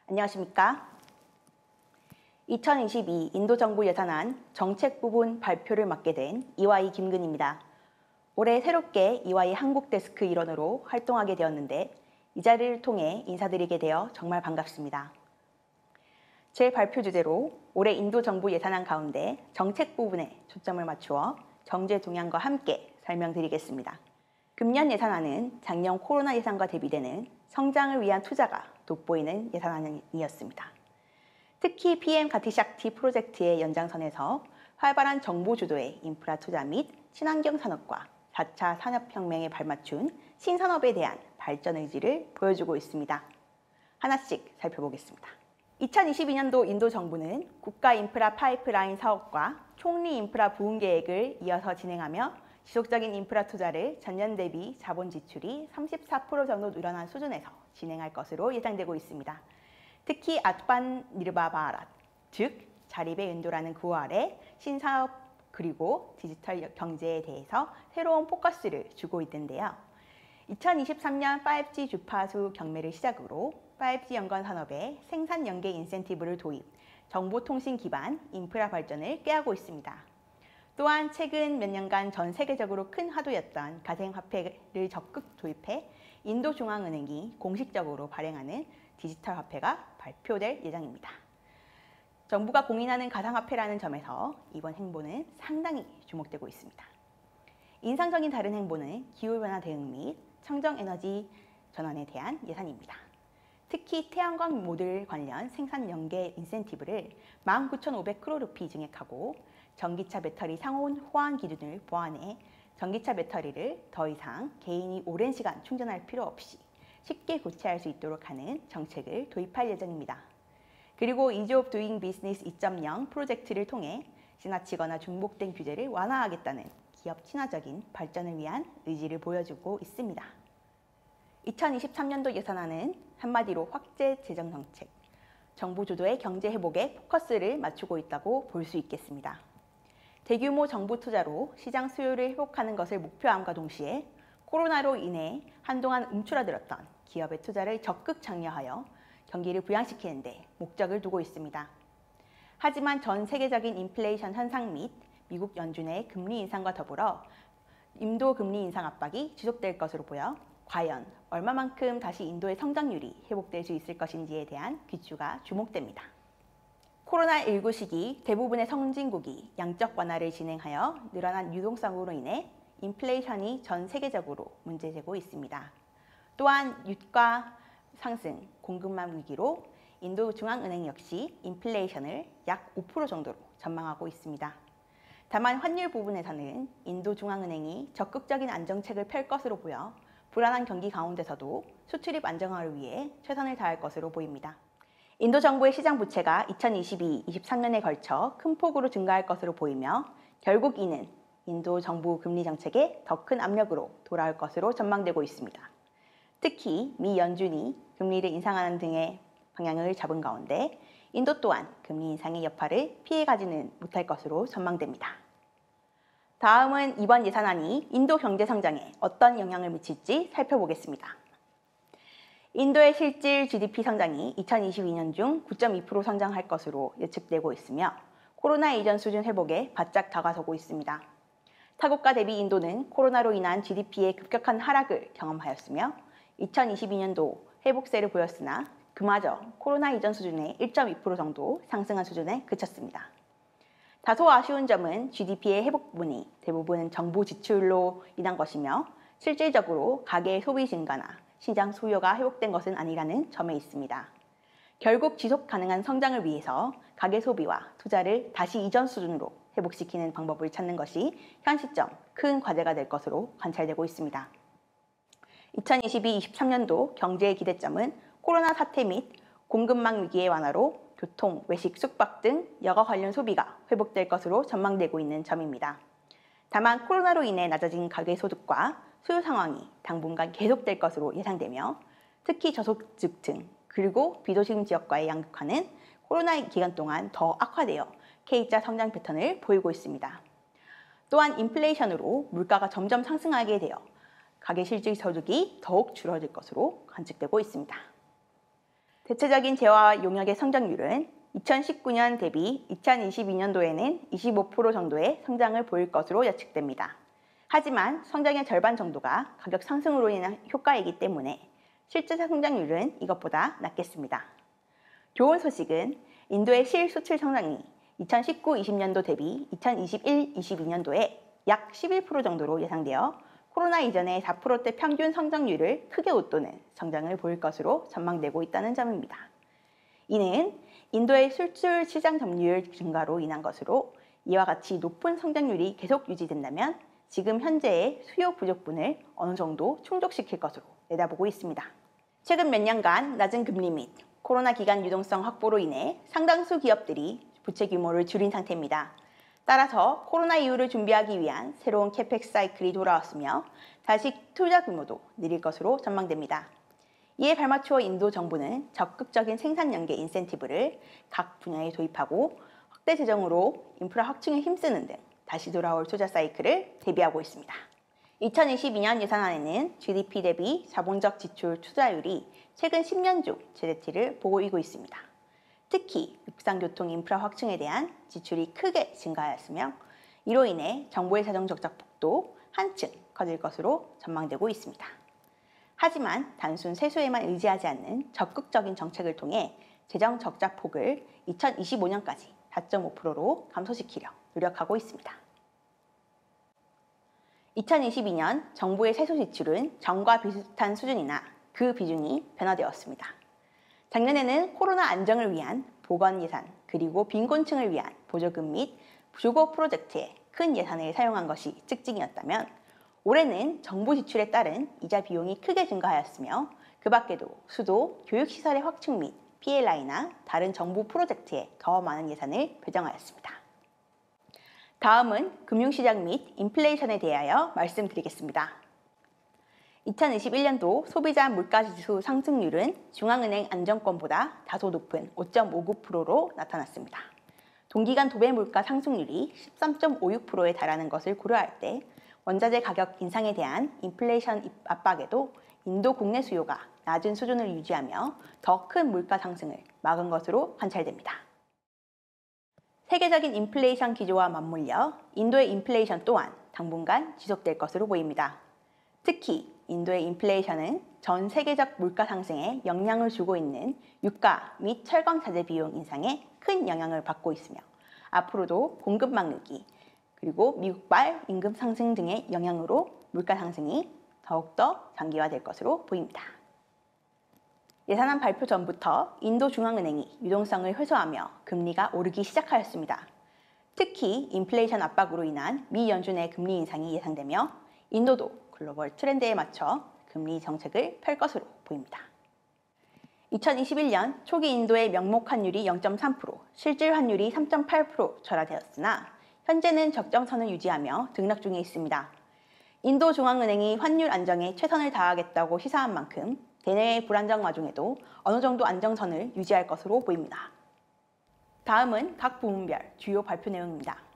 안녕하십니까? 2022 인도 정부 예산안 정책 부분 발표를 맡게 된 EY 김근입니다. 올해 새롭게 EY 한국 데스크 일원으로 활동하게 되었는데 이 자리를 통해 인사드리게 되어 정말 반갑습니다. 제 발표 주제로 올해 인도 정부 예산안 가운데 정책 부분에 초점을 맞추어 경제 동향과 함께 설명드리겠습니다. 금년 예산안은 작년 코로나 예산과 대비되는 성장을 위한 투자가 돋보이는 예산안이었습니다. 특히 PM 가티샥티 프로젝트의 연장선에서 활발한 정부 주도의 인프라 투자 및 친환경 산업과 4차 산업혁명에 발맞춘 신산업에 대한 발전 의지를 보여주고 있습니다. 하나씩 살펴보겠습니다. 2022년도 인도 정부는 국가 인프라 파이프라인 사업과 총리 인프라 부흥 계획을 이어서 진행하며 지속적인 인프라 투자를 전년 대비 자본 지출이 34% 정도 늘어난 수준에서 진행할 것으로 예상되고 있습니다. 특히 아트반 니르바 바라트, 즉 자립의 인도라는 구호 아래 신사업 그리고 디지털 경제에 대해서 새로운 포커스를 주고 있는데요. 2023년 5G 주파수 경매를 시작으로 5G 연관 산업에 생산 연계 인센티브를 도입, 정보통신 기반 인프라 발전을 꾀하고 있습니다. 또한 최근 몇 년간 전 세계적으로 큰 화두였던 가상화폐를 적극 도입해 인도중앙은행이 공식적으로 발행하는 디지털 화폐가 발표될 예정입니다. 정부가 공인하는 가상화폐라는 점에서 이번 행보는 상당히 주목되고 있습니다. 인상적인 다른 행보는 기후변화 대응 및 청정에너지 전환에 대한 예산입니다. 특히 태양광 모듈 관련 생산 연계 인센티브를 19,500크로 루피 증액하고 전기차 배터리 상온 호환 기준을 보완해 전기차 배터리를 더 이상 개인이 오랜 시간 충전할 필요 없이 쉽게 교체할 수 있도록 하는 정책을 도입할 예정입니다. 그리고 Ease of Doing Business 2.0 프로젝트를 통해 지나치거나 중복된 규제를 완화하겠다는 기업 친화적인 발전을 위한 의지를 보여주고 있습니다. 2023년도 예산안은 한마디로 확대 재정 정책, 정부 주도의 경제 회복에 포커스를 맞추고 있다고 볼 수 있겠습니다. 대규모 정부 투자로 시장 수요를 회복하는 것을 목표함과 동시에 코로나로 인해 한동안 움츠러들었던 기업의 투자를 적극 장려하여 경기를 부양시키는 데 목적을 두고 있습니다. 하지만 전 세계적인 인플레이션 현상 및 미국 연준의 금리 인상과 더불어 인도 금리 인상 압박이 지속될 것으로 보여 과연 얼마만큼 다시 인도의 성장률이 회복될 수 있을 것인지에 대한 귀추가 주목됩니다. 코로나19 시기 대부분의 선진국이 양적 완화를 진행하여 늘어난 유동성으로 인해 인플레이션이 전 세계적으로 문제되고 있습니다. 또한 유가 상승, 공급망 위기로 인도 중앙은행 역시 인플레이션을 약 5% 정도로 전망하고 있습니다. 다만 환율 부분에서는 인도 중앙은행이 적극적인 안정책을 펼 것으로 보여 불안한 경기 가운데서도 수출입 안정화를 위해 최선을 다할 것으로 보입니다. 인도 정부의 시장 부채가 2022-23년에 걸쳐 큰 폭으로 증가할 것으로 보이며 결국 이는 인도 정부 금리 정책에 더 큰 압력으로 돌아올 것으로 전망되고 있습니다. 특히 미 연준이 금리를 인상하는 등의 방향을 잡은 가운데 인도 또한 금리 인상의 여파를 피해가지는 못할 것으로 전망됩니다. 다음은 이번 예산안이 인도 경제 성장에 어떤 영향을 미칠지 살펴보겠습니다. 인도의 실질 GDP 성장이 2022년 중 9.2% 성장할 것으로 예측되고 있으며 코로나 이전 수준 회복에 바짝 다가서고 있습니다. 타국가 대비 인도는 코로나로 인한 GDP의 급격한 하락을 경험하였으며 2022년도 회복세를 보였으나 그마저 코로나 이전 수준의 1.2% 정도 상승한 수준에 그쳤습니다. 다소 아쉬운 점은 GDP의 회복 부분이 대부분 정부 지출로 인한 것이며 실질적으로 가계의 소비 증가나 시장 수요가 회복된 것은 아니라는 점에 있습니다. 결국 지속 가능한 성장을 위해서 가계 소비와 투자를 다시 이전 수준으로 회복시키는 방법을 찾는 것이 현 시점 큰 과제가 될 것으로 관찰되고 있습니다. 2022-23년도 경제의 기대점은 코로나 사태 및 공급망 위기의 완화로 교통, 외식, 숙박 등 여가 관련 소비가 회복될 것으로 전망되고 있는 점입니다. 다만 코로나로 인해 낮아진 가계소득과 수요 상황이 당분간 계속될 것으로 예상되며 특히 저소득층 그리고 비도심 지역과의 양극화는 코로나 기간 동안 더 악화되어 K자 성장 패턴을 보이고 있습니다. 또한 인플레이션으로 물가가 점점 상승하게 되어 가계 실질 소득이 더욱 줄어들 것으로 관측되고 있습니다. 대체적인 재화 용역의 성장률은 2019년 대비 2022년도에는 25% 정도의 성장을 보일 것으로 예측됩니다. 하지만 성장의 절반 정도가 가격 상승으로 인한 효과이기 때문에 실제 성장률은 이것보다 낮겠습니다. 좋은 소식은 인도의 실수출 성장이 2019-20년도 대비 2021-22년도에 약 11% 정도로 예상되어 코로나 이전의 4%대 평균 성장률을 크게 웃도는 성장을 보일 것으로 전망되고 있다는 점입니다. 이는 인도의 수출 시장 점유율 증가로 인한 것으로 이와 같이 높은 성장률이 계속 유지된다면 지금 현재의 수요 부족분을 어느 정도 충족시킬 것으로 내다보고 있습니다. 최근 몇 년간 낮은 금리 및 코로나 기간 유동성 확보로 인해 상당수 기업들이 부채 규모를 줄인 상태입니다. 따라서 코로나 이후를 준비하기 위한 새로운 캐펙스 사이클이 돌아왔으며 다시 투자 규모도 늘릴 것으로 전망됩니다. 이에 발맞추어 인도 정부는 적극적인 생산 연계 인센티브를 각 분야에 도입하고 확대 재정으로 인프라 확충에 힘쓰는 등 다시 돌아올 투자 사이클을 대비하고 있습니다. 2022년 예산안에는 GDP 대비 자본적 지출 투자율이 최근 10년 중 최대치를 보이고 있습니다. 특히 육상교통 인프라 확충에 대한 지출이 크게 증가하였으며 이로 인해 정부의 재정 적자폭도 한층 커질 것으로 전망되고 있습니다. 하지만 단순 세수에만 의지하지 않는 적극적인 정책을 통해 재정 적자폭을 2025년까지 4.5%로 감소시키려 노력하고 있습니다. 2022년 정부의 세수 지출은 전과 비슷한 수준이나 그 비중이 변화되었습니다. 작년에는 코로나 안정을 위한 보건 예산 그리고 빈곤층을 위한 보조금 및 주거 프로젝트에 큰 예산을 사용한 것이 특징이었다면 올해는 정부 지출에 따른 이자 비용이 크게 증가하였으며 그 밖에도 수도, 교육시설의 확충 및 PLI나 다른 정부 프로젝트에 더 많은 예산을 배정하였습니다. 다음은 금융시장 및 인플레이션에 대하여 말씀드리겠습니다. 2021년도 소비자 물가지수 상승률은 중앙은행 안정권보다 다소 높은 5.59%로 나타났습니다. 동기간 도배 물가 상승률이 13.56%에 달하는 것을 고려할 때 원자재 가격 인상에 대한 인플레이션 압박에도 인도 국내 수요가 낮은 수준을 유지하며 더 큰 물가 상승을 막은 것으로 관찰됩니다. 세계적인 인플레이션 기조와 맞물려 인도의 인플레이션 또한 당분간 지속될 것으로 보입니다. 특히 인도의 인플레이션은 전 세계적 물가 상승에 영향을 주고 있는 유가 및 철강 자재 비용 인상에 큰 영향을 받고 있으며 앞으로도 공급 막르기 그리고 미국발 임금 상승 등의 영향으로 물가 상승이 더욱더 장기화될 것으로 보입니다. 예산안 발표 전부터 인도 중앙은행이 유동성을 회수하며 금리가 오르기 시작하였습니다. 특히 인플레이션 압박으로 인한 미 연준의 금리 인상이 예상되며 인도도 글로벌 트렌드에 맞춰 금리 정책을 펼 것으로 보입니다. 2021년 초기 인도의 명목 환율이 0.3%, 실질 환율이 3.8% 절하되었으나 현재는 적정선을 유지하며 등락 중에 있습니다. 인도 중앙은행이 환율 안정에 최선을 다하겠다고 시사한 만큼 대내의 불안정 와중에도 어느 정도 안정선을 유지할 것으로 보입니다. 다음은 각 부문별 주요 발표 내용입니다.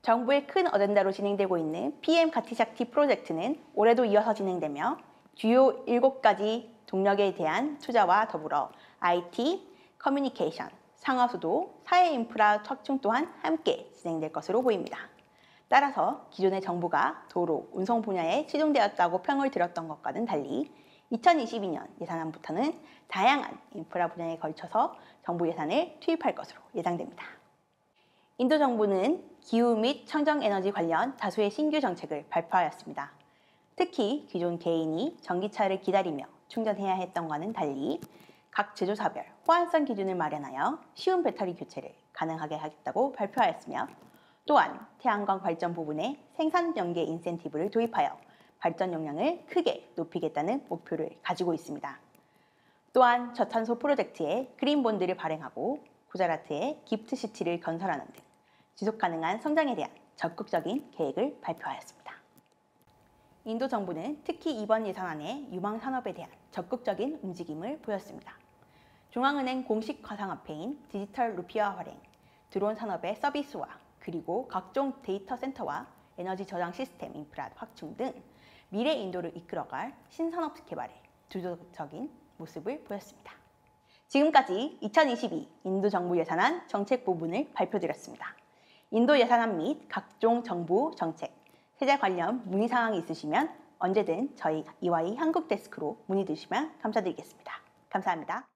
정부의 큰 어젠다로 진행되고 있는 PM 가티샥티 프로젝트는 올해도 이어서 진행되며 주요 7가지 동력에 대한 투자와 더불어 IT, 커뮤니케이션, 상하수도, 사회 인프라 확충 또한 함께 진행될 것으로 보입니다. 따라서 기존의 정부가 도로, 운송 분야에 치중되었다고 평을 들었던 것과는 달리 2022년 예산안부터는 다양한 인프라 분야에 걸쳐서 정부 예산을 투입할 것으로 예상됩니다. 인도 정부는 기후 및 청정에너지 관련 다수의 신규 정책을 발표하였습니다. 특히 기존 개인이 전기차를 기다리며 충전해야 했던과는 달리 각 제조사별 호환성 기준을 마련하여 쉬운 배터리 교체를 가능하게 하겠다고 발표하였으며 또한 태양광 발전 부분에 생산 연계 인센티브를 도입하여 발전 용량을 크게 높이겠다는 목표를 가지고 있습니다. 또한 저탄소 프로젝트에 그린본드를 발행하고 구자라트에 기프트시티를 건설하는 등 지속가능한 성장에 대한 적극적인 계획을 발표하였습니다. 인도 정부는 특히 이번 예산안에 유망 산업에 대한 적극적인 움직임을 보였습니다. 중앙은행 공식 가상화폐인 디지털 루피아 활행, 드론 산업의 서비스화, 그리고 각종 데이터 센터와 에너지 저장 시스템 인프라 확충 등 미래 인도를 이끌어갈 신산업 개발에 주도적인 모습을 보였습니다. 지금까지 2022 인도 정부 예산안 정책 부분을 발표드렸습니다. 인도 예산안 및 각종 정부 정책, 세제 관련 문의 사항이 있으시면 언제든 저희 EY 한국 데스크로 문의 주시면 감사드리겠습니다. 감사합니다.